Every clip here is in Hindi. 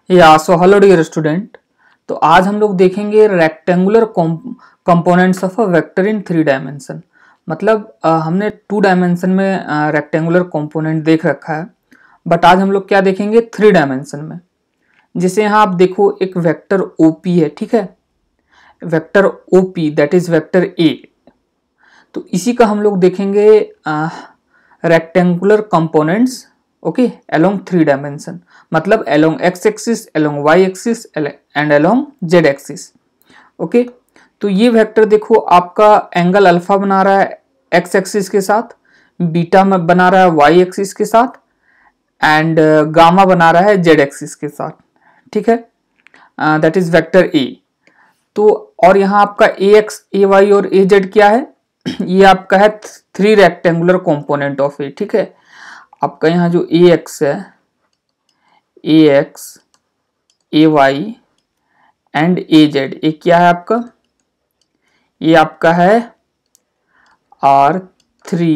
So hello dear student. तो आज हम लोग देखेंगे rectangular components of a vector in 3 dimension. मतलब हमने 2 डायमेंशन में रेक्टेंगुलर कंपोनेंट देख रखा है, बट आज हम लोग क्या देखेंगे 3 डायमेंशन में। जैसे यहाँ आप देखो एक वेक्टर ओपी है, ठीक है, vector OP that is vector A. तो इसी का हम लोग देखेंगे rectangular components okay along 3 dimension, मतलब along X axis, along Y axis and along Z axis. Okay, तो ये वेक्टर देखो आपका एंगल अल्फा बना रहा है एक्स एक्सिस के साथ, बीटा में बना रहा है वाई एक्सिस के साथ एंड गामा बना रहा है जेड एक्सिस के साथ, ठीक है, दैट इज वेक्टर ए। तो और यहाँ आपका ए एक्स ए वाई और ए जेड क्या है ये आपका है 3 रेक्टेंगुलर कंपोनेंट ऑफ ए, ठीक है। आपका यहाँ जो ए एक्स है, A X A Y and A Z, ये क्या है आपका, ये आपका है R3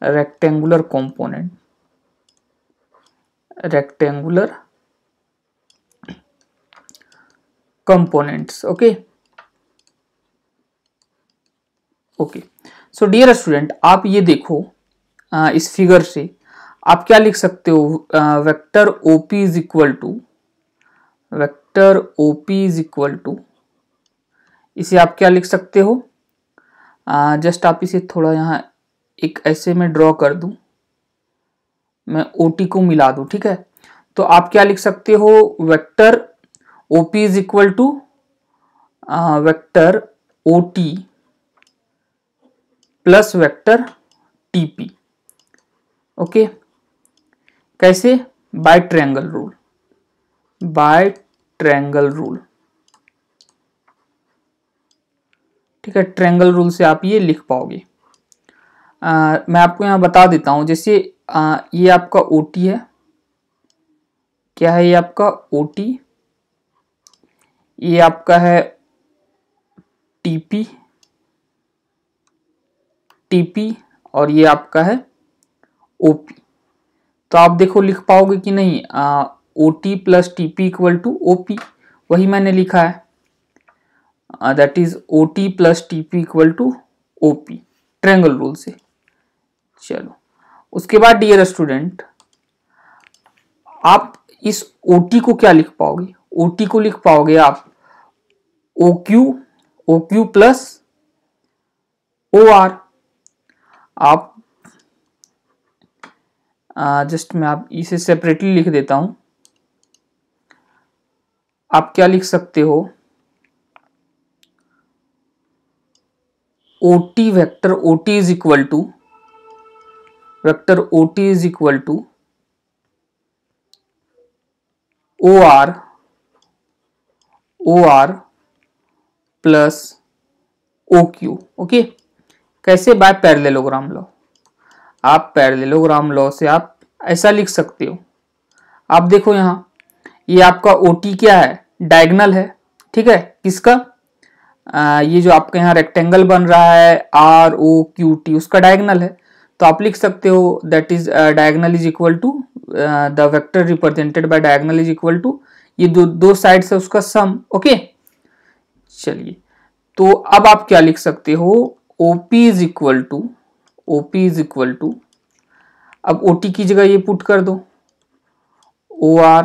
rectangular component, rectangular components. Okay okay, so dear student, आप ये देखो इस फिगर से आप क्या लिख सकते हो, vector OP is equal to, vector OP is equal to, इसे आप क्या लिख सकते हो, जस्ट आप इसे थोड़ा यहाँ एक ऐसे में ड्रॉ कर दूं, मैं ओटी को मिला दूं, ठीक है। तो आप क्या लिख सकते हो, vector OP is equal to vector OT plus vector TP. Okay, कैसे, by triangle rule, by triangle rule, ठीक है। ट्रायंगल रूल से आप ये लिख पाओगे। मैं आपको यहाँ बता देता हूं, जैसे ये आपका ओटी है, क्या है ये आपका ओटी, ये आपका है टीपी, टीपी और ये आपका है ओपी। तो आप देखो लिख पाओगे कि नहीं, OT plus TP equal to OP, वही मैंने लिखा है, that is OT plus TP equal to OP, triangle rule से। चलो उसके बाद डियर स्टूडेंट, आप इस ओटी को क्या लिख पाओगे, ओटी को लिख पाओगे आप O Q plus O R. आप जस्ट मैं आप इसे सेपरेटली लिख देता हूं, आप क्या लिख सकते हो, OT vector OT is equal to, vector OT is equal to O R plus O Q. Okay, कैसे, बाय पैरेललोग्राम लॉ। आप पैरेललोग्राम लॉ से आप ऐसा लिख सकते हो, आप देखो यहां ये आपका ओटी क्या है, डायगोनल है, ठीक है, किसका, ये जो आपका यहाँ रेक्टेंगल बन रहा है आर ओ क्यू टी, उसका डायगोनल है। तो आप लिख सकते हो that is diagonal is equal to the vector represented by diagonal is equal to, ये दो साइड से उसका सम। ओके, चलिए, तो अब आप क्या लिख सकते हो, OP is equal to, OP is equal to, अब ओटी की जगह ये पुट कर दो, O R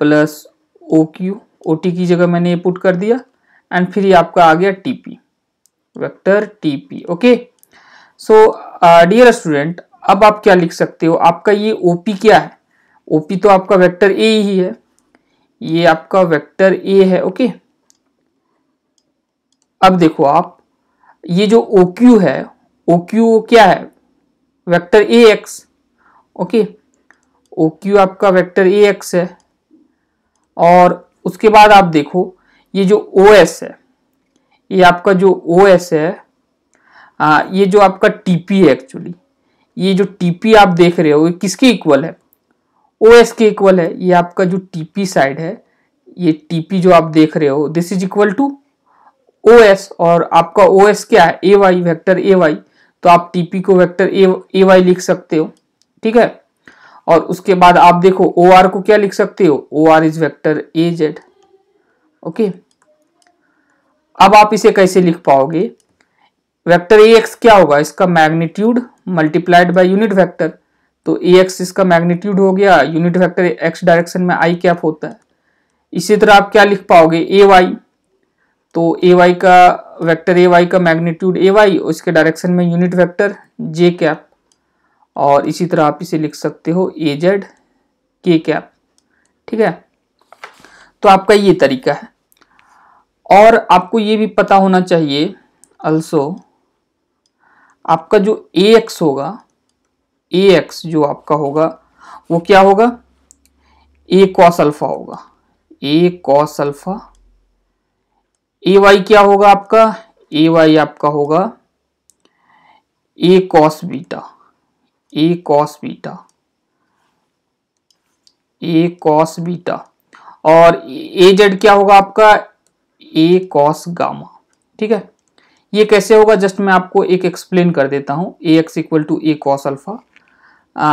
plus O Q, OT की जगह मैंने ये पुट कर दिया एंड फिर ये आपका आ गया TP, vector TP. Okay, so dear student, अब आप क्या लिख सकते हो, आपका ये ओपी क्या है, ओपी तो आपका वेक्टर ए ही है, ये आपका वेक्टर ए है। ओके, अब देखो आप ये जो ओ क्यू है, ओ क्यू क्या है, vector A X. Okay, O Q आपका वेक्टर ए एक्स है, और उसके बाद आप देखो ये जो ओ एस है, ये आपका जो ओ एस है, ये जो आपका टीपी है, एक्चुअली ये जो टीपी आप देख रहे हो ये किसके इक्वल है, ओ एस के इक्वल है। ये आपका जो टीपी साइड है, ये टीपी जो आप देख रहे हो, this is equal to O S, और आपका ओ एस क्या है, A Y, vector A Y. तो आप टीपी को वेक्टर ए वाई लिख सकते हो, ठीक है। और उसके बाद आप देखो ओ आर को क्या लिख सकते हो, O R is vector A Z. Okay, अब आप इसे कैसे लिख पाओगे, वेक्टर ए एक्स क्या होगा, इसका magnitude multiplied by unit vector, तो ए एक्स इसका मैग्नीट्यूड हो गया, यूनिट वेक्टर एक्स डायरेक्शन में आई कैप होता है। इसी तरह आप क्या लिख पाओगे, ए वाई, तो ए वाई का वेक्टर ए वाई का मैग्नीट्यूड ए वाई, उसके डायरेक्शन में यूनिट वेक्टर जे कैप, और इसी तरह आप इसे लिख सकते हो ए जेड के कैप। ठीक है, तो आपका ये तरीका है। और आपको ये भी पता होना चाहिए अल्सो, आपका जो ए एक्स होगा, ए एक्स जो आपका होगा वो क्या होगा, ए कॉस अल्फा होगा, ए कॉस अल्फा। ए वाई क्या होगा आपका, ए वाई आपका होगा ए कॉस बीटा, ए कॉस बीटा, ए कॉस बीटा। और ए जेड क्या होगा आपका, ए कॉस गामा। ठीक है, ये कैसे होगा, जस्ट मैं आपको एक एक्सप्लेन कर देता हूं। A X equal to A cos alpha,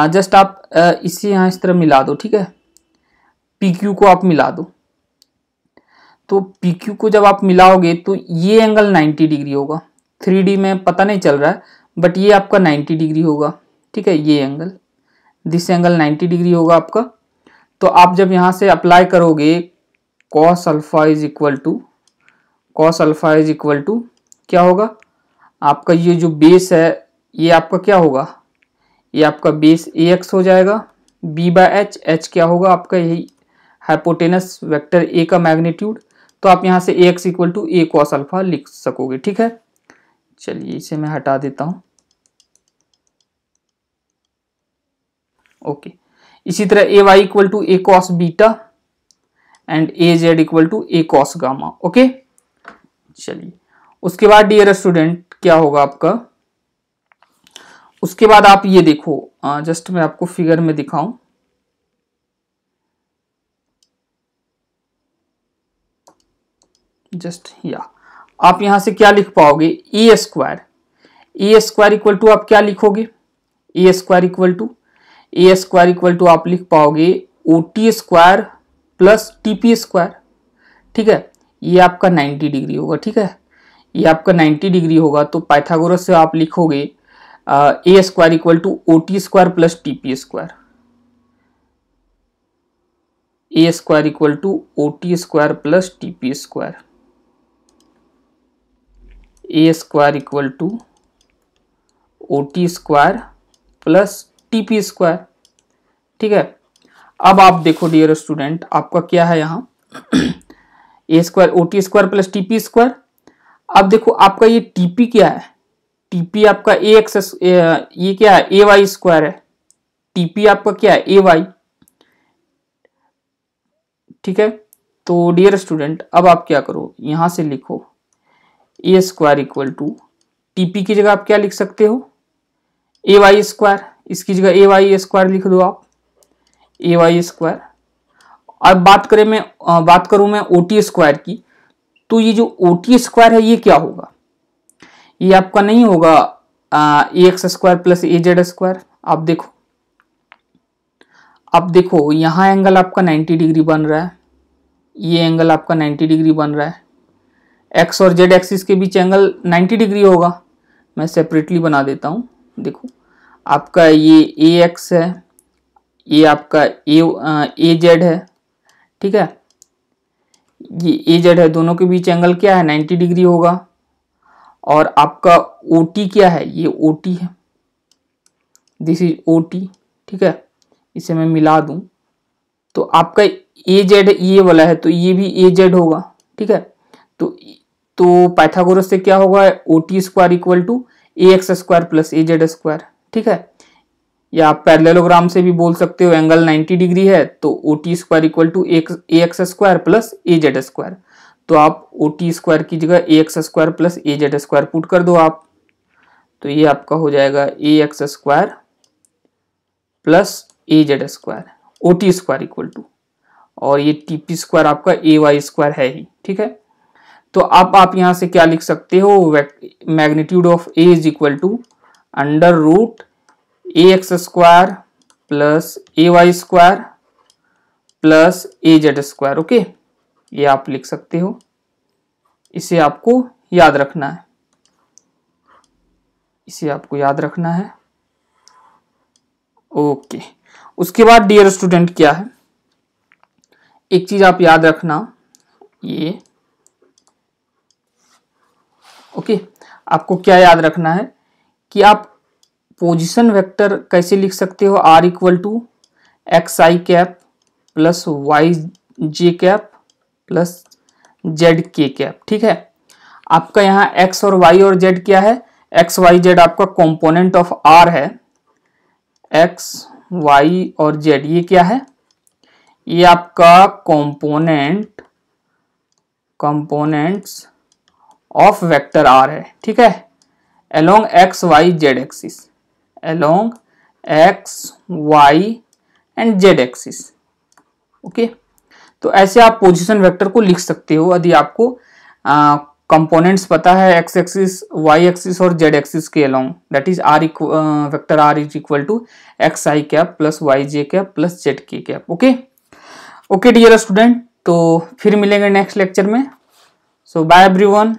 just आप इसे यहां इस तरह मिला दो। ठीक है, पी क्यू को आप मिला दो, तो पी क्यू को जब आप मिलाओगे तो ये एंगल 90 डिग्री होगा। 3D में पता नहीं चल रहा है, बट ये आपका 90 डिग्री होगा। ठीक है, ये एंगल, दिस एंगल 90 डिग्री होगा आपका। तो आप जब यहां से अप्लाई करोगे cos alpha is equal to, cos alpha is equal to क्या होगा आपका, ये जो बेस है ये आपका क्या होगा, ये आपका बेस ए एक्स हो जाएगा, बी बाय एच, एच क्या होगा आपका यही हाइपोटेनस वेक्टर ए का मैग्नीट्यूड। तो आप यहां से A X equal to A cos alpha लिख सकोगे। ठीक है, चलिए इसे मैं हटा देता हूं। ओके, इसी तरह A Y equal to A cos beta and A Z equal to A cos gamma. Okay, चलिए उसके बाद डियर स्टूडेंट क्या होगा आपका, उसके बाद आप ये देखो, जस्ट मैं आपको फिगर में दिखाऊं। जस्ट या आप यहां से क्या लिख पाओगे, A square, A square equal to आप क्या लिखोगे, A square equal to, A square equal to आप लिख पाओगे O T square plus T P square. ठीक है, ये आपका 90 डिग्री होगा। ठीक है, ये आपका 90 डिग्री होगा, तो पाइथागोरस से आप लिखोगे A square equal to O T square plus T P square, A square equal to O T square plus T P square, A square equal to O T square plus T P square. ठीक है, अब आप देखो डियर स्टूडेंट, आपका क्या है यहाँ A square O T square plus T P square. अब देखो आपका ये टीपी क्या है, टीपी आपका ए एक्स, ये क्या है ए वाई स्क्वायर है, टीपी आपका क्या है ए वाई। ठीक है, तो डियर स्टूडेंट अब आप क्या करो, यहां से लिखो ए स्क्वायर इक्वल टू, टीपी की जगह आप क्या लिख सकते हो ए वाई स्क्वायर, इसकी जगह ए वाई स्क्वायर लिख दो आप, ए वाई स्क्वायर। अब बात करूं मैं ओ टी स्क्वायर की, तो ये जो ओ टी स्क्वायर है ये क्या होगा, ये आपका नहीं होगा ए X square plus A Z square. आप देखो यहां एंगल आपका 90 डिग्री बन रहा है, ये एंगल आपका 90 डिग्री बन रहा है, एक्स और जेड एक्सिस के बीच एंगल 90 डिग्री होगा। मैं सेपरेटली बना देता हूं, देखो आपका ये ए एक्स है, ये आपका ए जेड है। ठीक है, ये ए जेड है, दोनों के बीच एंगल क्या है 90 डिग्री होगा। और आपका ओ टी क्या है, ये ओ टी है, दिस इज ओ टी। ठीक है, इसे मैं मिला दूं तो आपका ए जेड ये वाला है, तो ये भी ए जेड होगा। ठीक है, तो पाइथागोरस से क्या होगा, O T square equal to A X square plus A Z square. ठीक है, या आप पैरेललोग्राम से भी बोल सकते हो, एंगल 90 डिग्री है तो O T square equal to A X square plus A Z square. तो आप ओ टी स्क्वायर की जगह A X square plus A Z square put कर दो आप, तो ये आपका हो जाएगा A X square plus A Z square, O T square equal to, और ये टी पी स्क्वायर आपका ए वाई स्क्वायर है ही। ठीक है, तो अब आप यहां से क्या लिख सकते हो, magnitude of A is equal to under root A X square plus A Y square plus A Z square. Okay, ये आप लिख सकते हो, इसे आपको याद रखना है, इसे आपको याद रखना है। ओके, उसके बाद डियर स्टूडेंट क्या है, एक चीज आप याद रखना, ये ओके, आपको क्या याद रखना है कि आप पोजीशन वेक्टर कैसे लिख सकते हो, R equal to X I cap plus Y J cap plus Z K cap. ठीक है, आपका यहाँ एक्स और वाई और जेड क्या है, एक्स वाई जेड आपका कंपोनेंट ऑफ आर है, एक्स वाई और जेड ये क्या है, ये आपका कंपोनेंट्स ऑफ वेक्टर आर है। ठीक है, along X Y Z axis, along X Y and Z axis. Okay, तो ऐसे आप पोजीशन वेक्टर को लिख सकते हो यदि आपको कंपोनेंट्स पता है एक्स एक्सिस, वाई एक्सिस और जेड एक्सिस के along, that is R vector R is equal to X I cap plus Y J cap plus Z K cap. Okay okay dear student, तो फिर मिलेंगे नेक्स्ट लेक्चर में। So bye everyone.